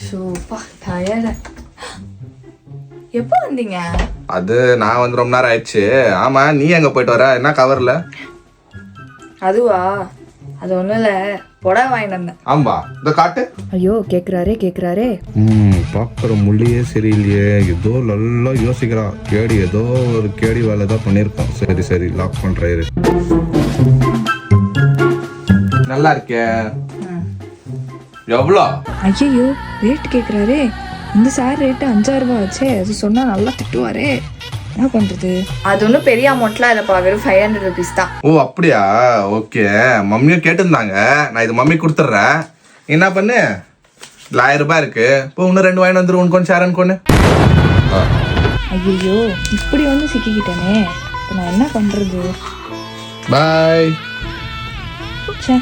சூப்பா tired. எப்போ வந்தீங்க? அது நான் வந்து ரொம்ப நேரம் ஆயிடுச்சு. ஆமா, நீ எங்க போயிட்டு வர? என்ன கவர்ல? அதுவா, அது ஒண்ணும் இல்ல, புடவை வாங்கிட்டு வந்தேன். ஆம்பா, இந்த காட்டு. ஐயோ கேக்குறாரே. பாக்குற மொழியே சரியில்லையே. ஏதோ நல்லா யோசிக்கிறான். ஏதோ ஒரு கேடி வேலை தான் பண்ணிருக்கோம். சரி லாக் பண்றாரு. நல்லா இருக்கே. எவ்வளோ? ஐயோ ரேட் கேக்குறாரே. இந்த சார் ரேட்டு 5000 ரூபாய் ஆச்சே. அது சொன்னா நல்லா திட்டுவாரே. என்ன பண்றது? அது ஒன்றும் பெரிய அமௌண்ட்லாம் இல்லைப்பா, வெறும் 500 rupees தான். ஓ அப்படியா? ஓகே, மம்மியும் கேட்டிருந்தாங்க. நான் இது மம்மி கொடுத்துட்றேன். என்ன பண்ணு, 1000 ரூபாய் இருக்கு. இப்போ இன்னும் 2 வாங்கி வந்துடும். உனக்கு ஷேரன் கொண்டு. ஐயோ இப்படி வந்து சிக்கிக்கிட்டேனே. இப்போ நான் என்ன பண்றது? பாய். ச்சே.